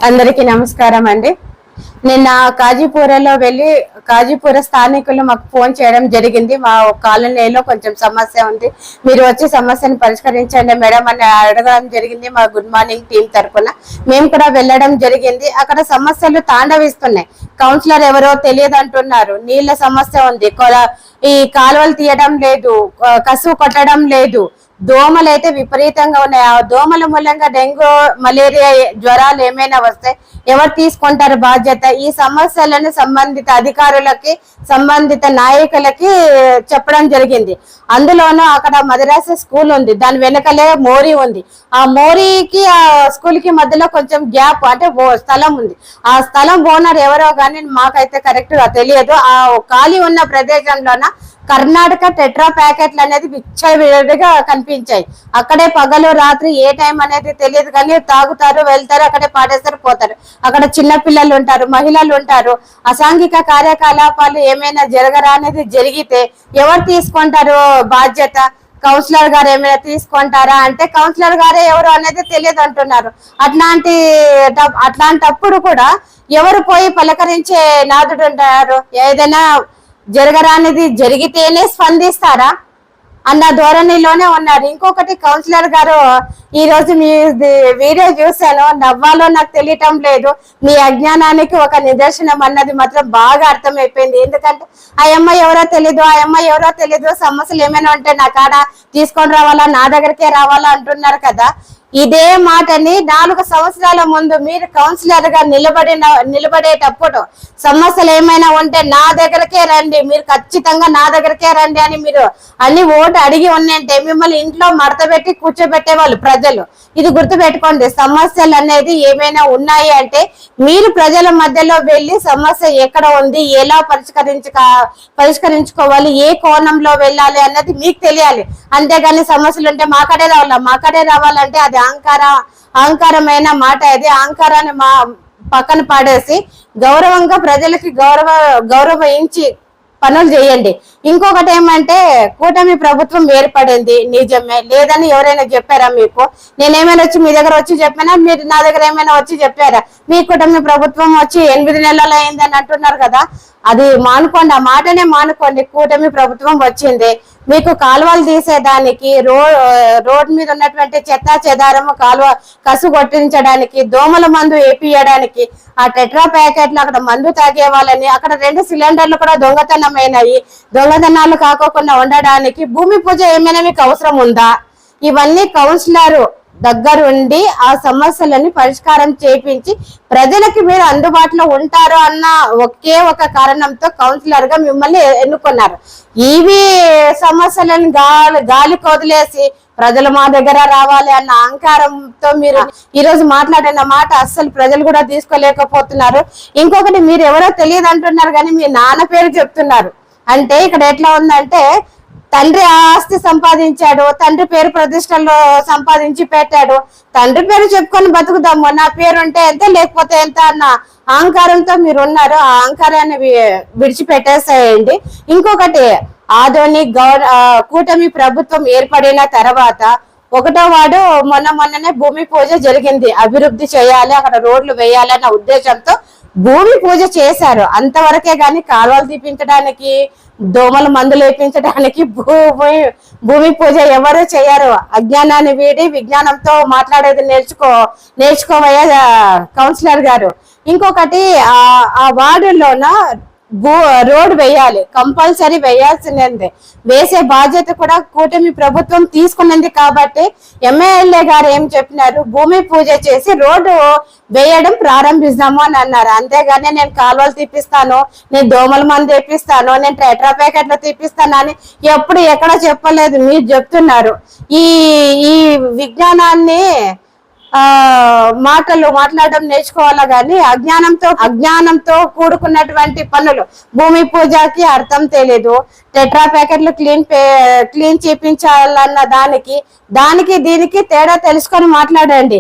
అందరికీ నమస్కారం అండి. నిన్న కాజీపూరలో వెళ్ళి కాజీపూర స్థానికులు మాకు ఫోన్ చేయడం జరిగింది. మా కాలనీలో కొంచెం సమస్య ఉంది, మీరు వచ్చి సమస్యను పరిష్కరించండి మేడం అని అడగడం జరిగింది. మా గుడ్ మార్నింగ్ టీం తరఫున మేము కూడా వెళ్ళడం జరిగింది. అక్కడ సమస్యలు తాండవిస్తున్నాయి. కౌన్సిలర్ ఎవరో తెలియదు అంటున్నారు. నీళ్ల సమస్య ఉంది, ఈ కాలువలు తీయడం లేదు, కసువు కొట్టడం లేదు, దోమలు అయితే విపరీతంగా ఉన్నాయి. ఆ దోమల మూలంగా డెంగ్యూ మలేరియా జ్వరాలు ఏమైనా వస్తే ఎవరు తీసుకుంటారు బాధ్యత? ఈ సమస్యలను సంబంధిత అధికారులకి సంబంధిత నాయకులకి చెప్పడం జరిగింది. అందులోనూ అక్కడ మద్రాస స్కూల్ ఉంది, దాని వెనకలే మోరీ ఉంది. ఆ మోరీకి ఆ స్కూల్ కి మధ్యలో కొంచెం గ్యాప్ అంటే స్థలం ఉంది. ఆ స్థలం ఓనర్ ఎవరో కానీ మాకైతే కరెక్ట్ గా తెలియదు. ఆ ఖాళీ ఉన్న ప్రదేశంలోన కర్ణాటక టెట్రా ప్యాకెట్లు అనేది విచ్చలవిడిగా కనిపించాయి. అక్కడే పగలు రాత్రి ఏ టైం అనేది తెలియదు, కానీ తాగుతారు, వెళ్తారు, అక్కడే పాడేస్తారు, పోతారు. అక్కడ చిన్న పిల్లలు ఉంటారు, మహిళలు ఉంటారు. అసాంఘిక కార్యకలాపాలు ఏమైనా జరగరా అనేది జరిగితే ఎవరు తీసుకుంటారు బాధ్యత? కౌన్సిలర్ గారు ఏమైనా తీసుకుంటారా అంటే కౌన్సిలర్ గారే ఎవరు అనేది తెలియదు అంటున్నారు. అట్లాంటప్పుడు కూడా ఎవరు పోయి పలకరించే నాదుడు ఉంటారు? ఏదైనా జరగరానిది జరిగితేనే స్పందిస్తారా అన్న ధోరణిలోనే ఉన్నారు. ఇంకొకటి, కౌన్సిలర్ గారు ఈ రోజు మీ వీడియో చూశాను, నవ్వాలో నాకు తెలియటం లేదు. మీ అజ్ఞానానికి ఒక నిదర్శనం అన్నది మాత్రం బాగా అర్థమైపోయింది. ఎందుకంటే ఆ అమ్మాయి ఎవరో తెలీదు, సమస్యలు ఏమైనా ఉంటే నా కాడ తీసుకొని రావాలా, నా దగ్గరికే రావాలా అంటున్నారు కదా. ఇదే మాటని 4 సంవత్సరాల ముందు మీరు కౌన్సిలర్ గా నిలబడేటప్పుడు సమస్యలు ఏమైనా ఉంటే నా దగ్గరకే రండి, మీరు ఖచ్చితంగా నా దగ్గరకే రండి అని మీరు అన్ని ఓటు అడిగి ఉన్నంటే మిమ్మల్ని ఇంట్లో మడతబెట్టి కూర్చోబెట్టే వాళ్ళు ప్రజలు. ఇది గుర్తుపెట్టుకోండి. సమస్యలు అనేది ఏమైనా ఉన్నాయి అంటే మీరు ప్రజల మధ్యలో వెళ్ళి సమస్య ఎక్కడ ఉంది, ఎలా పరిష్కరించుకోవాలి, ఏ కోణంలో వెళ్ళాలి అన్నది మీకు తెలియాలి. అంతేగాని సమస్యలు ఉంటే మాకడే రావాలంటే అది అహంకారమైన మాట. అది అహంకారాన్ని పక్కన పాడేసి గౌరవంగా ప్రజలకి గౌరవించి పనులు చేయండి. ఇంకొకటి ఏమంటే, కూటమి ప్రభుత్వం ఏర్పడింది నిజమే, లేదని ఎవరైనా చెప్పారా మీకు? నేనేమైనా వచ్చి మీ దగ్గర వచ్చి చెప్పానా? మీరు నా దగ్గర ఏమైనా వచ్చి చెప్పారా? మీ కూటమి ప్రభుత్వం వచ్చి 8 నెలలు అయిందని అంటున్నారు కదా, అది మానుకోండి, ఆ మాటనే మానుకోండి. కూటమి ప్రభుత్వం వచ్చింది, మీకు కాలువలు తీసేదానికి, రోడ్ మీద ఉన్నటువంటి చెత్త చెదారము కసు కొట్టించడానికి, దోమల మందు వేపియడానికి, ఆ టెట్రా ప్యాకెట్లు అక్కడ మందు తాగే వాళ్ళని, అక్కడ 2 సిలిండర్లు కూడా దొంగతనమైనాయి, దొంగతనాలు కాకోకుండా ఉండడానికి భూమి పూజ ఏమైనా మీకు అవసరం ఉందా? ఇవన్నీ కౌన్సిలర్ దగ్గరుండి ఆ సమస్యలని పరిష్కారం చేపించి ప్రజలకి మీరు అందుబాటులో ఉంటారు అన్న ఒకే ఒక కారణంతో కౌన్సిలర్ గా మిమ్మల్ని ఎన్నుకున్నారు. ఇవి సమస్యలను గాలి కొదిలేసి ప్రజలు మా దగ్గర రావాలి అన్న అహంకారంతో మీరు ఈ రోజు మాట్లాడిన మాట అస్సలు ప్రజలు కూడా తీసుకోలేకపోతున్నారు. ఇంకొకటి, మీరు ఎవరో తెలియదు అంటున్నారు కానీ మీ నాన్న పేరు చెప్తున్నారు. అంటే ఇక్కడ ఎట్లా ఉందంటే, తండ్రి ఆస్తి సంపాదించాడు, తండ్రి పేరు ప్రతిష్టల్లో సంపాదించి పెట్టాడు, తండ్రి పేరు చెప్పుకొని బతుకుదాము, నా పేరు ఉంటే ఎంత లేకపోతే ఎంత అన్న అహంకారంతో మీరు ఉన్నారు. ఆ అహంకారాన్ని విడిచిపెట్టేసేయండి. ఇంకొకటి, ఆదోని కూటమి ప్రభుత్వం ఏర్పడిన తర్వాత 1వ వార్డు మొన్ననే భూమి పూజ జరిగింది. అభివృద్ధి చేయాలి, అక్కడ రోడ్లు వేయాలన్న ఉద్దేశంతో భూమి పూజ చేశారు. అంతవరకే గాని కాలువలు తీపించడానికి, దోమల మందులు వేయించడానికి భూమి పూజ ఎవరు చేయరు. అజ్ఞానాన్ని వీడి విజ్ఞానంతో మాట్లాడేది నేర్చుకోవయ్యా కౌన్సిలర్ గారు. ఇంకొకటి, ఆ వార్డులోన రోడ్ వేయాలి, కంపల్సరీ వేయాల్సిందే. వేసే బాధ్యత కూడా కూటమి ప్రభుత్వం తీసుకున్నది కాబట్టి ఎమ్మెల్యే గారు ఏం చెప్పినారు, భూమి పూజ చేసి రోడ్డు వేయడం ప్రారంభిస్తాము అని అన్నారు. అంతేగాని నేను కాలువలు తీపిస్తాను, నేను దోమల మందు తెప్పిస్తాను, నేను టెట్రా ప్యాకెట్లు తీపిస్తాను అని ఎప్పుడు ఎక్కడ చెప్పలేదు. మీరు చెప్తున్నారు. ఈ విజ్ఞానాన్ని మాట్లాడడం నేర్చుకోవాలా గాని అజ్ఞానంతో కూడుకున్నటువంటి పనులు. భూమి పూజకి అర్థం తెలియదు, టెట్రా ప్యాకెట్లు క్లీన్ చేపించాలన్న దానికి దీనికి తేడా తెలుసుకొని మాట్లాడండి.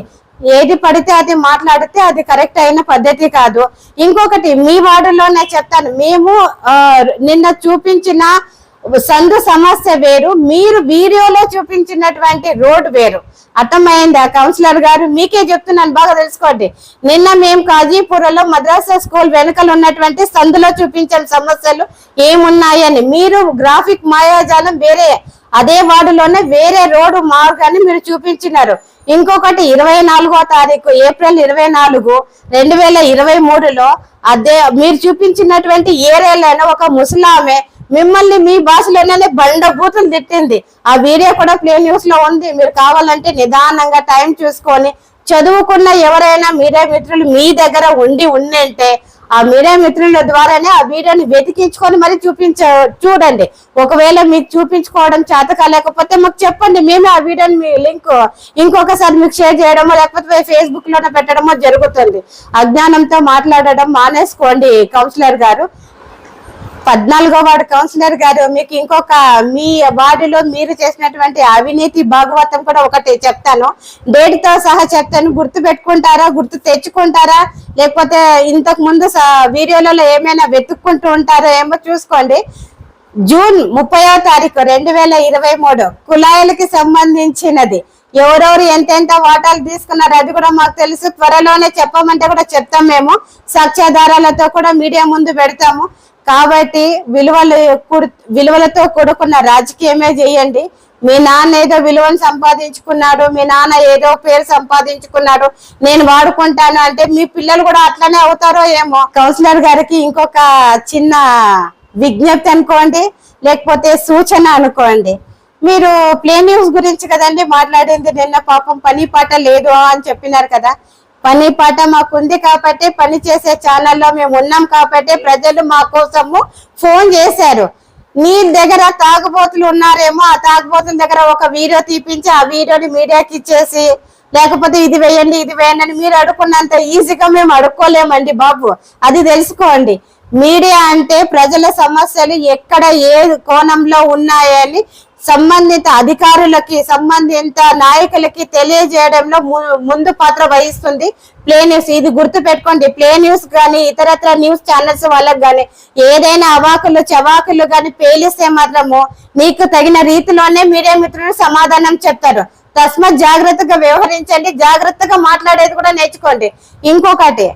ఏది పడితే అది మాట్లాడితే అది కరెక్ట్ అయిన పద్ధతి కాదు. ఇంకొకటి, మీ వార్డులో నేను చెప్తాను, మేము నిన్న చూపించిన సందు సమస్య వేరు, మీరు వీడియోలో చూపించినటువంటి రోడ్ వేరు. అర్థమైందా కౌన్సిలర్ గారు? మీకే చెప్తున్నాను, బాగా తెలుసుకోండి. నిన్న మేము కాజీపురంలో మద్రాసా స్కూల్ వెనుకలు ఉన్నటువంటి సందులో చూపించిన సమస్యలు ఏమున్నాయని. మీరు గ్రాఫిక్ మాయాజాలం వేరే, అదే వార్డులోనే వేరే రోడ్డు మార్గాన్ని మీరు చూపించినారు. ఇంకొకటి 24వ తారీఖు ఏప్రిల్ 24, 2023లో అదే మీరు చూపించినటువంటి ఏరియాలో ఒక ముసలామె మిమ్మల్ని మీ భాషలోనే బండ బూతులు తిట్టింది. ఆ వీడియో కూడా ప్లే న్యూస్ లో ఉంది. మీరు కావాలంటే నిదానంగా టైం చూసుకొని చదువుకున్న ఎవరైనా మీడియా మిత్రులు మీ దగ్గర ఉండింటే ఆ మీడియా మిత్రుల ద్వారానే ఆ వీడియోని వెతికించుకొని మరి చూడండి. ఒకవేళ మీకు చూపించుకోవడం చేత కాలేకపోతే మాకు చెప్పండి, మేమే ఆ వీడియోని మీ లింక్ ఇంకొకసారి మీకు షేర్ చేయడమో లేకపోతే ఫేస్బుక్ లోనే పెట్టడమో జరుగుతుంది. అజ్ఞానంతో మాట్లాడడం మానేసుకోండి కౌన్సిలర్ గారు. 14వ వార్డు కౌన్సిలర్ గారు, మీకు ఇంకొక మీ వార్డులో మీరు చేసినటువంటి అవినీతి భాగవతం కూడా ఒకటి చెప్తాను, డేట్ తో సహా చెప్తాను. గుర్తు పెట్టుకుంటారా, గుర్తు తెచ్చుకుంటారా, లేకపోతే ఇంతకు ముందు వీడియోలలో ఏమైనా వెతుక్కుంటూ ఉంటారో ఏమో చూసుకోండి. జూన్ 30వ తారీఖు 2023 కుళాయిలకి సంబంధించినది. ఎవరెవరు ఎంతెంత వాటాలు తీసుకున్నారు అది కూడా మాకు తెలుసు. త్వరలోనే చెప్పమంటే కూడా చెప్తాం. మేము సాక్ష్యాధారాలతో కూడా మీడియా ముందు పెడతాము. కాబట్టి విలువలతో కూడుకున్న రాజకీయమే చేయండి. మీ నాన్న ఏదో విలువను సంపాదించుకున్నాడు, మీ నాన్న ఏదో పేరు సంపాదించుకున్నాడు, నేను వాడుకుంటాను అంటే మీ పిల్లలు కూడా అట్లనే అవుతారో ఏమో. కౌన్సిలర్ గారికి ఇంకొక చిన్న విజ్ఞప్తి అనుకోండి, లేకపోతే సూచన అనుకోండి. మీరు ప్లే న్యూస్ గురించి కదండి మాట్లాడింది. నిన్న పాపం పని పాట లేదు అని చెప్పినారు కదా. పని పాట మాకుంది కాబట్టి, పని చేసే ఛానల్లో మేము ఉన్నాం కాబట్టి ప్రజలు మా కోసము ఫోన్ చేశారు. మీ దగ్గర తాగుబోతులు ఉన్నారేమో, ఆ తాగుబోతుల దగ్గర ఒక వీడియో తీపించి ఆ వీడియోని మీడియాకి ఇచ్చేసి లేకపోతే ఇది వేయండి ఇది వేయండి అని మీరు అడుక్కున్నంత ఈజీగా మేము అడుక్కోలేమండి బాబు, అది తెలుసుకోండి. మీడియా అంటే ప్రజల సమస్యలు ఎక్కడ ఏ కోణంలో ఉన్నాయని సంబంధిత అధికారులకి సంబంధిత నాయకులకి తెలియజేయడంలో ముందు పాత్ర వహిస్తుంది ప్లే న్యూస్. ఇది గుర్తు పెట్టుకోండి. ప్లే న్యూస్ కానీ ఇతరత్ర న్యూస్ ఛానల్స్ వాళ్ళకి కానీ ఏదైనా అవాకులు చవాకులు కానీ పేలిస్తే మాత్రము మీకు తగిన రీతిలోనే మీడియా మిత్రులు సమాధానం చెప్తారు. తస్మాత్ జాగ్రత్తగా వ్యవహరించండి, జాగ్రత్తగా మాట్లాడేది కూడా నేర్చుకోండి. ఇంకొకటి,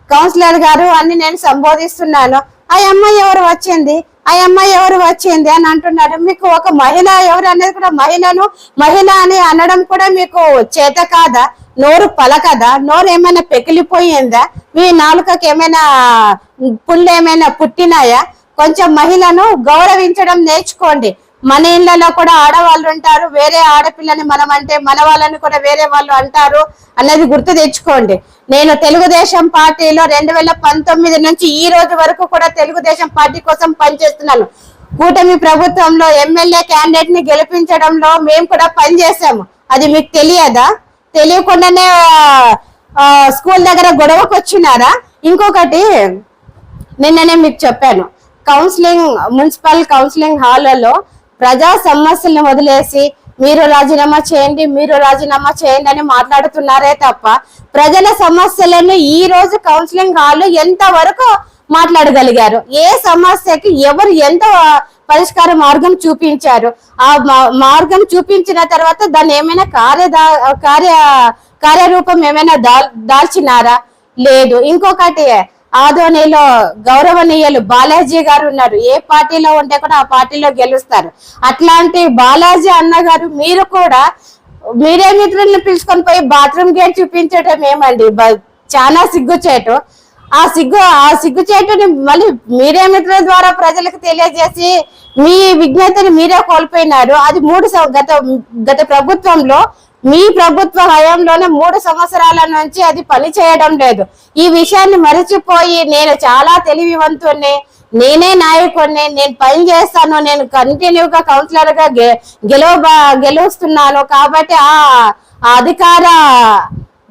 కౌన్సిలర్ గారు అని నేను సంబోధిస్తున్నాను, ఆ అమ్మాయి ఎవరు వచ్చింది, ఆ అమ్మాయి ఎవరు వచ్చింది అని అంటున్నారు. మీకు ఒక మహిళ ఎవరు అనేది కూడా మహిళ అని అనడం కూడా మీకు చేత కాదా? నోరు పలకదా? నోరు ఏమైనా పెకిలిపోయిందా? మీ నాలుకకి ఏమైనా పుళ్ళు ఏమైనా పుట్టినాయా? కొంచెం మహిళను గౌరవించడం నేర్చుకోండి. మన ఇళ్లలో కూడా ఆడవాళ్ళు ఉంటారు, వేరే ఆడపిల్లని మనం అంటే మన వాళ్ళని కూడా వేరే వాళ్ళు అంటారు అన్నది గుర్తు తెచ్చుకోండి. నేను తెలుగుదేశం పార్టీలో 2019 నుంచి ఈ రోజు వరకు కూడా తెలుగుదేశం పార్టీ కోసం పనిచేస్తున్నాను. కూటమి ప్రభుత్వంలో ఎమ్మెల్యే క్యాండిడేట్ ని గెలిపించడంలో మేము కూడా పనిచేసాము. అది మీకు తెలియదా? తెలియకుండానే స్కూల్ దగ్గర గొడవకు వచ్చినారా? ఇంకొకటి, నిన్ననే మీకు చెప్పాను, మున్సిపల్ కౌన్సిలింగ్ హాల్లో ప్రజా సమస్యలను వదిలేసి మీరు రాజీనామా చేయండి అని మాట్లాడుతున్నారే తప్ప ప్రజల సమస్యలను ఈ రోజు కౌన్సిలింగ్ హాల్లో ఎంత వరకు మాట్లాడగలిగారు? ఏ సమస్యకి ఎవరు ఎంత పరిష్కార మార్గం చూపించారు? ఆ మార్గం చూపించిన తర్వాత దాన్ని ఏమైనా కార్యరూపం ఏమైనా దాల్చినారా? లేదు. ఇంకొకటి, ఆదోనిలో గౌరవనీయులు బాలాజీ గారు ఉన్నారు. ఏ పార్టీలో ఉంటే కూడా ఆ పార్టీలో గెలుస్తారు. అట్లాంటి బాలాజీ అన్న గారు మీరు కూడా మీడియా మిత్రుల్ని పిలుచుకొని పోయి బాత్రూమ్ గేట్ చూపించడం ఏమండి? చాలా సిగ్గుచేటు. ఆ సిగ్గుచేటుని మళ్ళీ మీడియా మిత్రుల ద్వారా ప్రజలకు తెలియజేసి మీ విజ్ఞతని మీరే కోల్పోయినారు. అది గత ప్రభుత్వంలో మీ ప్రభుత్వ హయాంలోనే 3 సంవత్సరాల నుంచి అది పని చేయడం లేదు. ఈ విషయాన్ని మరిచిపోయి నేను చాలా తెలివివంతుణ్ణి, నేనే నాయకుడిని, నేను పని చేస్తాను, నేను కంటిన్యూగా కౌన్సిలర్ గా గెలుస్తున్నాను కాబట్టి ఆ అధికార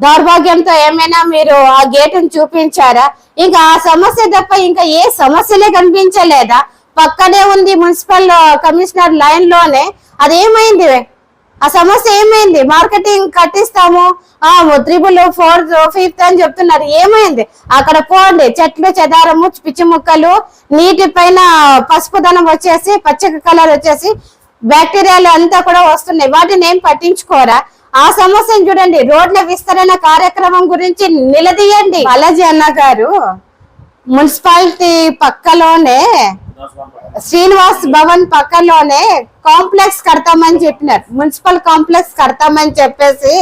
దౌర్భాగ్యంతో ఏమైనా మీరు ఆ గేటును చూపించారా? ఇంకా ఆ సమస్య తప్ప ఇంకా ఏ సమస్యలే కనిపించలేదా? పక్కనే ఉంది మున్సిపల్ కమిషనర్ లైన్ లోనే, అదేమైంది? ఆ సమస్య ఏమైంది? మార్కెటింగ్ కట్టిస్తాము, 3, 4, 5 అని చెప్తున్నారు. ఏమైంది? అక్కడ పోండి, చెట్లు చెదారము, పిచ్చి ముక్కలు, నీటి పైన పసుపుదనం వచ్చేసి, పచ్చ కలర్ వచ్చేసి బ్యాక్టీరియాలు అంతా కూడా వస్తున్నాయి. వాటిని ఏం పట్టించుకోరా? ఆ సమస్యను చూడండి. రోడ్ల విస్తరణ కార్యక్రమం గురించి నిలదీయండి. బాలాజీ అన్న గారు మున్సిపాలిటీ పక్కలోనే శ్రీనివాస్ భవన్ పక్కలోనే కాంప్లెక్స్ కడతామని చెప్పినారు. మున్సిపల్ కాంప్లెక్స్ కడతామని చెప్పేసి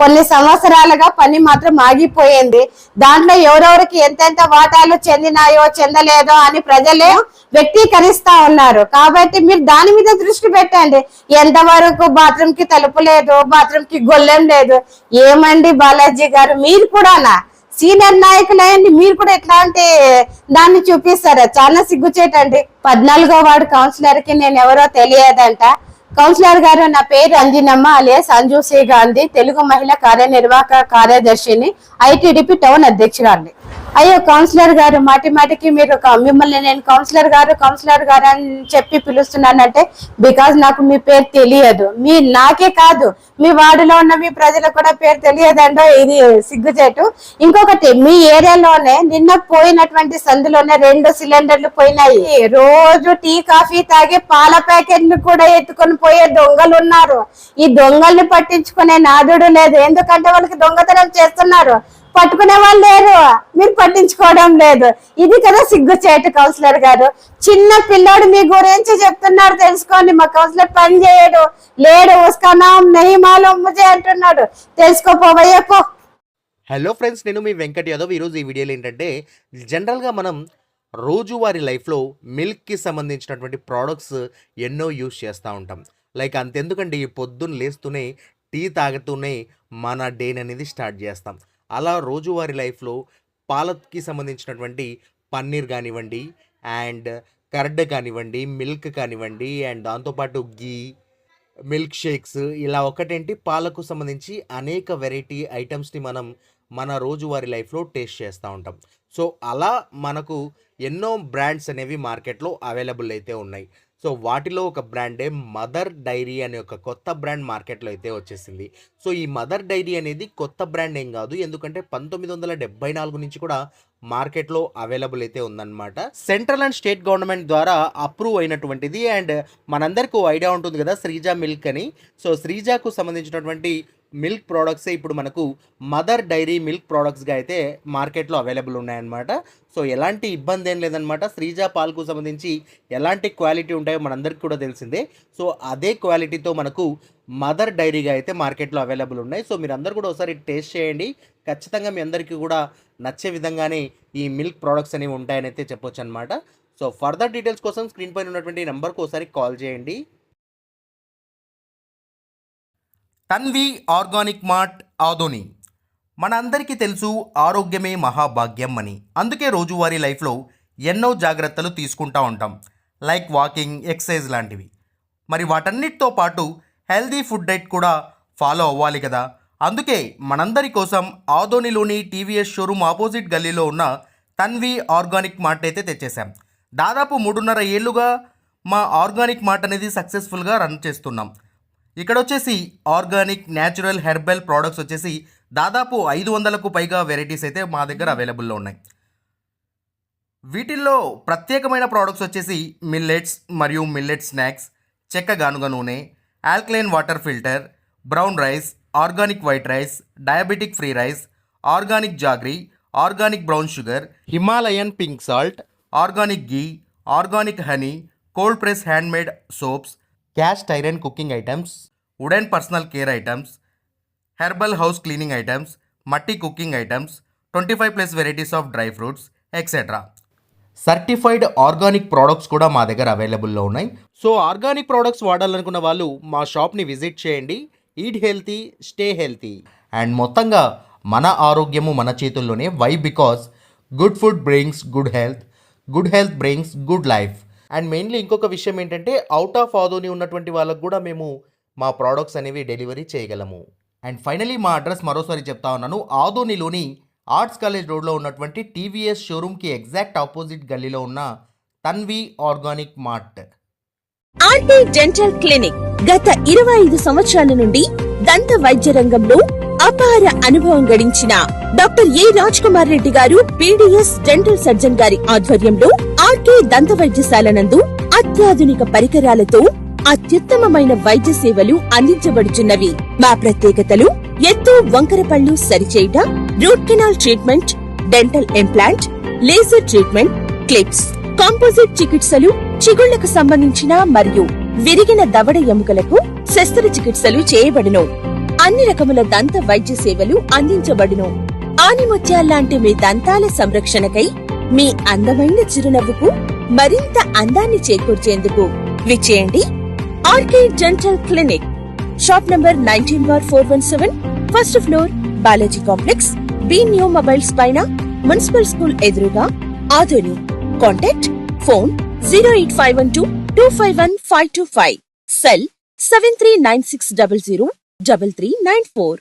కొన్ని సంవత్సరాలుగా పని మాత్రం ఆగిపోయింది. దాంట్లో ఎవరెవరికి ఎంతెంత వాటాలు చెందినాయో చెందలేదో అని ప్రజలే వ్యక్తీకరిస్తా ఉన్నారు. కాబట్టి మీరు దాని మీద దృష్టి పెట్టండి. ఎంతవరకు బాత్రూమ్ కి తలుపు లేదు, బాత్రూమ్ కి గొల్లెం లేదు. ఏమండి బాలాజీ గారు, మీరు కూడానా సీనియర్ నాయకులైంది, మీరు కూడా ఇట్లాంటి దాన్ని చూపిస్తారా? చాలా సిగ్గుచేటండి. 14వ వార్డు కౌన్సిలర్ కి నేను ఎవరో తెలియదంట. కౌన్సిలర్ గారు, నా పేరు అంజినమ్మ అలియాస్ అంజు సి గాంధీ, తెలుగు మహిళా కార్యనిర్వాహక కార్యదర్శిని, ఐటీడీపీ టౌన్ అధ్యక్షురాలి. అయ్యో కౌన్సిలర్ గారు, మాటి మాటికి మీరు మిమ్మల్ని నేను కౌన్సిలర్ గారు అని చెప్పి పిలుస్తున్నానంటే బికాజ్ నాకు మీ పేరు తెలియదు. నాకే కాదు, మీ వార్డులో ఉన్న మీ ప్రజలకు కూడా పేరు తెలియదండో, ఇది సిగ్గుచేటు. ఇంకొకటి, మీ ఏరియాలోనే నిన్న పోయినటువంటి సందులోనే 2 సిలిండర్లు పోయినాయి. రోజు టీ కాఫీ తాగే పాల ప్యాకెట్లు కూడా ఎత్తుకొని పోయే దొంగలు ఉన్నారు. ఈ దొంగల్ని పట్టించుకునే నాదుడు లేదు. ఎందుకంటే వాళ్ళకి దొంగతనం చేస్తున్నారు, పట్టుకునే వాళ్ళు లేరు, మీరు పట్టించుకోవడం లేదు. ఇది కదా సిగ్గుచేటు కౌన్సిలర్ గారు. చిన్న పిల్లోడు మీ గురించి చెప్తున్నారు, తెలుసుకోండి. మా కౌన్సిలర్ పని చేయడు, లేడు, ఉస్కా నామ్ నహీ మాలూమ్ ముझे అంటున్నాడు. తెలుసుకోపోవయ్యే పో. హలో ఫ్రెండ్స్, నేను మీ వెంకట్ యాదవ్. ఈరోజు ఈ వీడియోలో ఏంటంటే, జనరల్గా మనం రోజువారీ లైఫ్లో మిల్క్కి సంబంధించినటువంటి ప్రోడక్ట్స్ ఎన్నో యూస్ చేస్తూ ఉంటాం. లైక్ అంతెందుకండి, పొద్దున్న లేస్తూనే టీ తాగుతూనే మన డేని అనేది స్టార్ట్ చేస్తాం. అలా రోజువారీ లైఫ్లో పాలకి సంబంధించినటువంటి పన్నీర్ కానివ్వండి, అండ్ కర్డ్ కానివ్వండి, మిల్క్ కానివ్వండి, అండ్ దాంతోపాటు గీ, మిల్క్ షేక్స్, ఇలా ఒకటేంటి పాలకు సంబంధించి అనేక వెరైటీ ఐటమ్స్ని మనం మన రోజువారీ లైఫ్లో టేస్ట్ చేస్తూ ఉంటాం. సో అలా మనకు ఎన్నో బ్రాండ్స్ అనేవి మార్కెట్లో అవైలబుల్ అయితే ఉన్నాయి. సో వాటిలో ఒక బ్రాండే మదర్ డైరీ అనే ఒక కొత్త బ్రాండ్ మార్కెట్లో అయితే వచ్చేసింది. సో ఈ మదర్ డైరీ అనేది కొత్త బ్రాండ్ ఏం కాదు, ఎందుకంటే 1974 నుంచి కూడా మార్కెట్లో అవైలబుల్ అయితే ఉందన్నమాట. సెంట్రల్ అండ్ స్టేట్ గవర్నమెంట్ ద్వారా అప్రూవ్ అయినటువంటిది. అండ్ మనందరికీ ఐడియా ఉంటుంది కదా శ్రీజా మిల్క్ అని. సో శ్రీజాకు సంబంధించినటువంటి మిల్క్ ప్రోడక్ట్సే ఇప్పుడు మనకు మదర్ డైరీ మిల్క్ ప్రోడక్ట్స్గా అయితే మార్కెట్లో అవైలబుల్ ఉన్నాయన్నమాట. సో ఎలాంటి ఇబ్బంది ఏం లేదనమాట. శ్రీజా పాలకు సంబంధించి ఎలాంటి క్వాలిటీ ఉంటాయో మనందరికీ కూడా తెలిసిందే. సో అదే క్వాలిటీతో మనకు మదర్ డైరీగా అయితే మార్కెట్లో అవైలబుల్ ఉన్నాయి. సో మీరు అందరు కూడా ఒకసారి టేస్ట్ చేయండి. ఖచ్చితంగా మీ అందరికీ కూడా నచ్చే విధంగానే ఈ మిల్క్ ప్రోడక్ట్స్ అనేవి ఉంటాయని అయితే చెప్పొచ్చు అనమాట. సో ఫర్దర్ డీటెయిల్స్ కోసం స్క్రీన్ పైన ఉన్నటువంటి నెంబర్కి ఒకసారి కాల్ చేయండి. Tanvi organic mart Adoni. మన అందరికీ తెలుసు, ఆరోగ్యమే మహాభాగ్యం అని. అందుకే రోజువారీ లైఫ్లో ఎన్నో జాగ్రత్తలు తీసుకుంటూ ఉంటాం, లైక్ వాకింగ్, ఎక్సర్సైజ్ లాంటివి. మరి వాటన్నిటితో పాటు హెల్దీ ఫుడ్ డైట్ కూడా ఫాలో అవ్వాలి కదా. అందుకే మనందరి కోసం ఆదోనిలోని టీవీఎస్ షోరూమ్ ఆపోజిట్ గల్లీలో ఉన్న తన్వి ఆర్గానిక్ మార్ట్ అయితే తెచ్చేసాం. దాదాపు 3.5 ఏళ్ళుగా మా ఆర్గానిక్ మార్ట్ అనేది సక్సెస్ఫుల్గా రన్ చేస్తున్నాం. ఇక్కడ వచ్చేసి ఆర్గానిక్, న్యాచురల్, హెర్బల్ ప్రోడక్ట్స్ వచ్చేసి దాదాపు 500కు పైగా వెరైటీస్ అయితే మా దగ్గర అవైలబుల్లో ఉన్నాయి. వీటిల్లో ప్రత్యేకమైన ప్రోడక్ట్స్ వచ్చేసి మిల్లెట్స్ మరియు మిల్లెట్ స్నాక్స్, చెక్క గానుగ నూనె, alkaline water filter, brown rice, organic white rice, diabetic free rice, organic jaggery, organic brown sugar, Himalayan pink salt, organic ghee, organic honey, cold press handmade soaps, cast iron cooking items, wooden personal care items, herbal house cleaning items, మట్టి cooking items, 25+ varieties of dry fruits, etcetera. Certified organic products కూడా మా దగ్గర అవైలబుల్లో ఉన్నాయి. So organic products వాడాలనుకున్న వాళ్ళు మా షాప్ని visit చేయండి. Eat healthy, stay healthy. And మొత్తంగా మన ఆరోగ్యము మన చేతుల్లోనే. Why? Because good food brings good health brings good life. And mainly ఇంకొక విషయం ఏంటంటే, అవుట్ ఆఫ్ ఆదోని ఉన్నటువంటి వాళ్ళకు కూడా మేము మా ప్రోడక్ట్స్ అనేవి డెలివరీ చేయగలము. అండ్ ఫైనలీ మా అడ్రస్ మరోసారి చెప్తా ఉన్నాను. ఆదోనిలోని ఆర్ట్స్ కాలేజ్ రోడ్లో ఉన్నటువంటి టీవీఎస్ షోరూమ్కి ఎగ్జాక్ట్ ఆపోజిట్ గల్లీలో ఉన్న Tanvi organic mart. RK dental clinic గత 25 సంవత్సరాల నుండి దంత వైద్య రంగంలో అపార అనుభవం గడించిన డాక్టర్ ఏ రాజ్ కుమార్ రెడ్డి గారు పీడీఎస్ డెంటల్ సర్జన్ గారి ఆధ్వర్యంలో ఆర్కే దంత వైద్యశాల నందు అత్యాధునిక పరికరాలతో అత్యుత్తమమైన వైద్య సేవలు అందించబడుచున్నవి. మా ప్రత్యేకతలు ఎత్తు వంకర పళ్ళు సరిచేయుట, root canal treatment, dental implant, laser treatment, clips, composite చికిత్సలు, చిగుళ్లకు సంబంధించిన మరియు విరిగిన దవడ ఎముకలకు శస్త్రచికిత్సలు చేయబడును. అన్ని రకముల దంత వైద్య సేవలు అందించబడును. ఆనిముత్యాల్లాంటి మీ దంతాల సంరక్షణకై మీ అందమైన చిరునవ్వుకు మరింత అందాన్ని చేకూర్చేందుకు విచ్చేయండి RK dental clinic. Shop number 19/417, first floor, Balaji complex, B new mobiles పైన, మున్సిపల్ స్కూల్ ఎదురుగా, ఆదోని. Contact phone 08512251525, cell 7396003394.